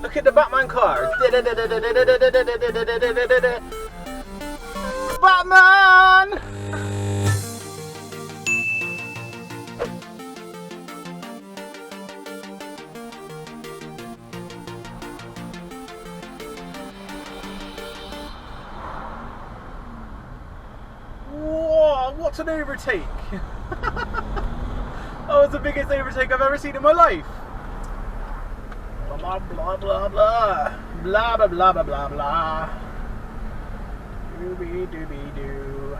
Look at the Batman car. Batman! Whoa, what's an overtake? That was the biggest overtake I've ever seen in my life. Blah blah blah blah blah blah blah blah blah blah. Dooby dooby doo.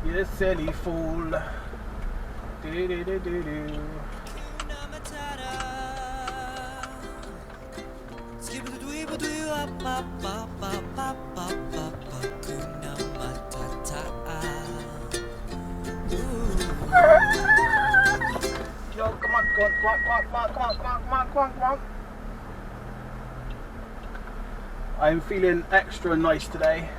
You silly fool. Do do do do do. Yo, come on, come on, come on, come on, come on, come on, come on, come on, come on. I'm feeling extra nice today.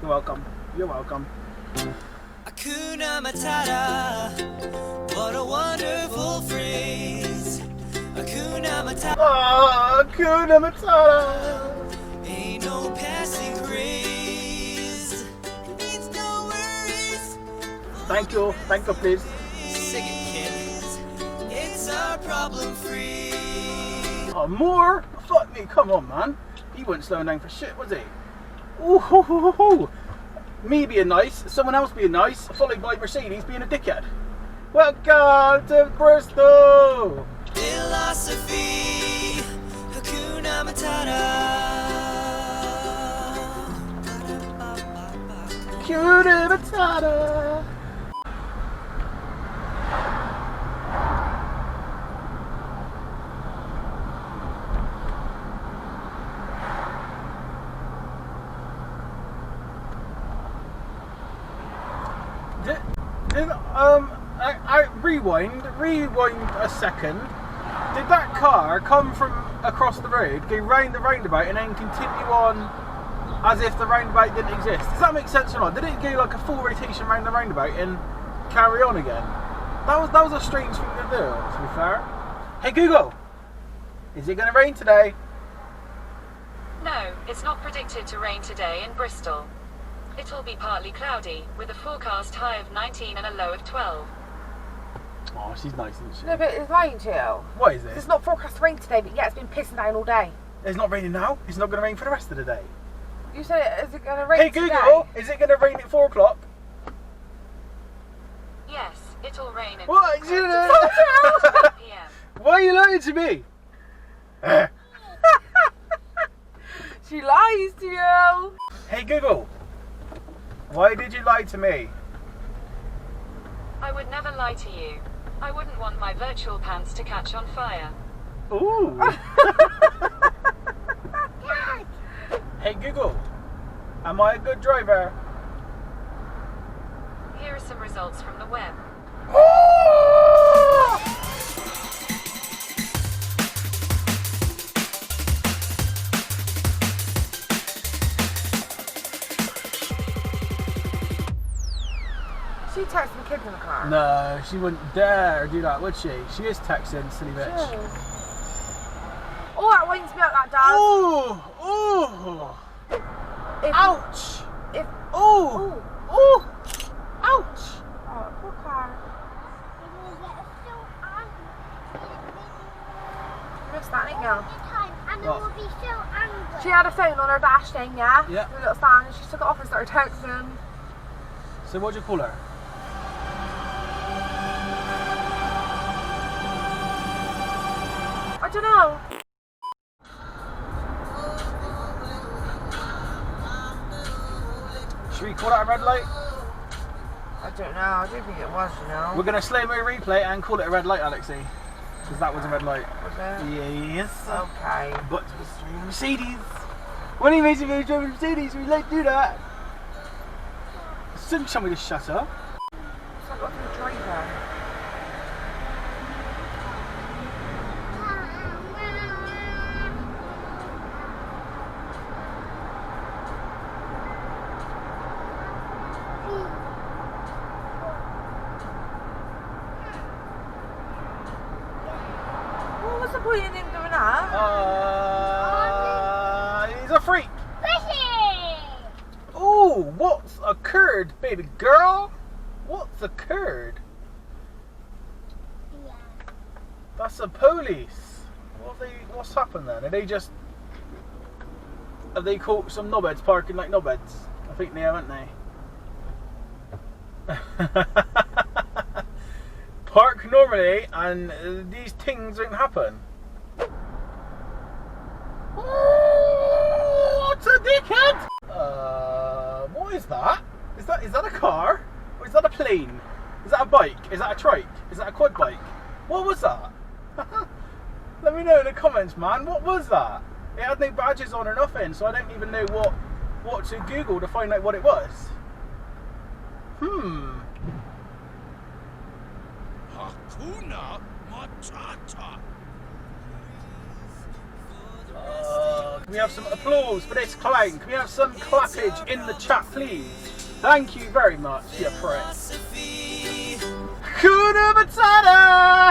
You're welcome. You're welcome. Hakuna Matata, what a wonderful phrase. Hakuna Matata. Oh, Hakuna Matata. Ain't no passing craze. Needs no worries. Thank you, please. Sing it, kids. It's our problem free. Oh, more? Fuck me, come on, man. He wasn't slowing down for shit, was he? Ooh, hoo, hoo, hoo, hoo. Me being nice, someone else being nice, followed by Mercedes being a dickhead. Welcome to Bristol! Philosophy, Hakuna Matata. Hakuna Matata. Rewind a second. Did that car come from across the road, go round the roundabout, and then continue on as if the roundabout didn't exist? Does that make sense or not? Did it go like a full rotation round the roundabout and carry on again? That was a strange thing to do, to be fair. Hey Google, is it going to rain today? No, it's not predicted to rain today in Bristol. It'll be partly cloudy, with a forecast high of 19 and a low of 12. Oh, she's nice, isn't she? No, but it's raining too. What is it? It's not forecast to rain today, but yeah, it's been pissing down all day. It's not raining now. It's not going to rain for the rest of the day. You said, is it going to rain Hey today? Google, is it going to rain at 4 o'clock? Yes, it'll rain at What? You know? PM. Why are you lying to me? She lies to you. Hey Google, why did you lie to me? I would never lie to you. I wouldn't want my virtual pants to catch on fire. Ooh. Hey Google, am I a good driver? Here are some results from the web. She texted the kids in the car. No, she wouldn't dare do that, would she? She is texting, silly bitch. Oh, that winds me up, that does. Ooh, ooh. Ouch. If, Ooh, ooh. Ouch. oh, poor car. You missed that, didn't you? She had a phone on her dash thing, yeah? Yeah. Her little stand, and she took it off and started texting. So what'd you call her? I don't know. Should we call that a red light? I don't know. I don't think it was, you know. We're going to slow-mo replay and call it a red light, Alexi. Because that was a red light. Was it? Yes. Okay. But it was a Mercedes. When he makes me drive a Mercedes, we like to do that. Shouldn't tell me to shut up. So I got to the driver. What are you doing that? He's a freak. Ooh, what's occurred, baby girl? What's occurred? Yeah. That's the police. What's happened then? Have they caught some knobheads parking like knobheads? I think they have, haven't they? Park normally and these things don't happen. Oh, what's a dickhead? What is that? Is that a car? Or is that a plane? Is that a bike? Is that a trike? Is that a quad bike? What was that? Let me know in the comments, man. What was that? It had no badges on or nothing, so I don't even know what to Google to find out what it was. Hakuna Matata. Can we have some applause for this clown? Can we have some clappage in the chat, please? Thank you very much, you prick. Hakuna Matata!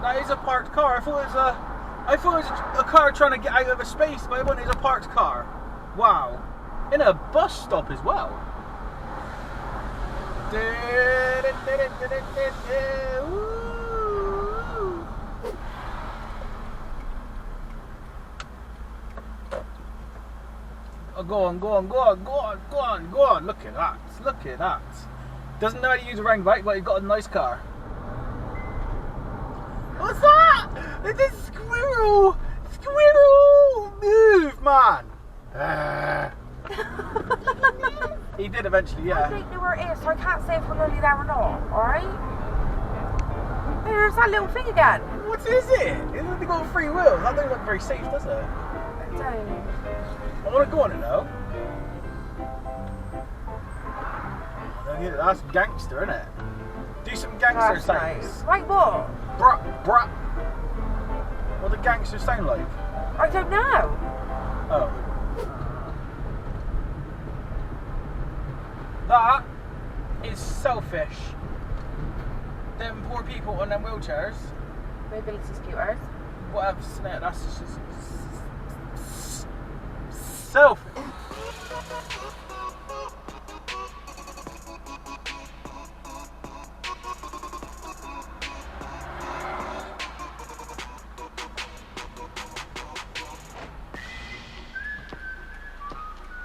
That is a parked car. I thought it was a car trying to get out of a space, but it wasn't. It's a parked car. Wow. In a bus stop as well. Oh, go on. Look at that. Doesn't know how to use a roundabout, but he's got a nice car. What's that? It's a squirrel! Squirrel! Move, man! He did eventually, yeah. I don't know where it is, so I can't say if we're nearly there or not, alright? There's that little thing again. What is it? It's only got three wheels. That don't look very safe, does it? I don't. I want to go on it though. That's gangster, isn't it? Do some gangster sounds. Like what? Bruh. What do gangsters sound like? I don't know. Oh. That is selfish. Them poor people on them wheelchairs. Mobility scooters. Whatever, that's just selfish.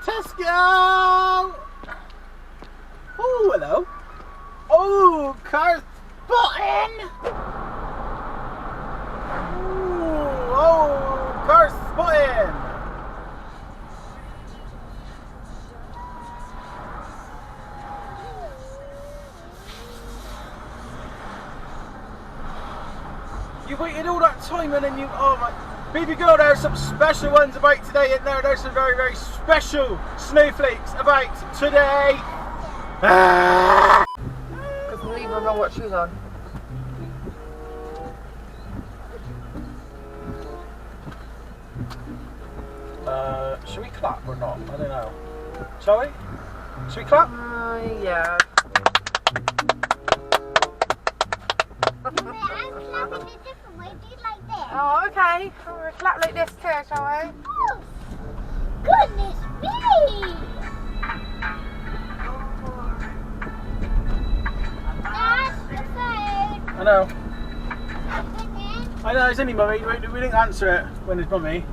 Tesco! Oh, hello. Oh, car spotting! Oh, car spotting! You waited all that time and then you, oh my, baby girl, there's some special ones about today in there. There's some very, very special snowflakes about today. Because we don't know what shoes on. Should we clap or not? I don't know. Shall we? Should we clap? Yeah. I'm clapping a different way. Do you like this? Oh, okay. We'll clap like this too, shall we? Oh, goodness me! That's the phone. I know. I know, it's only mummy. We didn't answer it when it's mummy.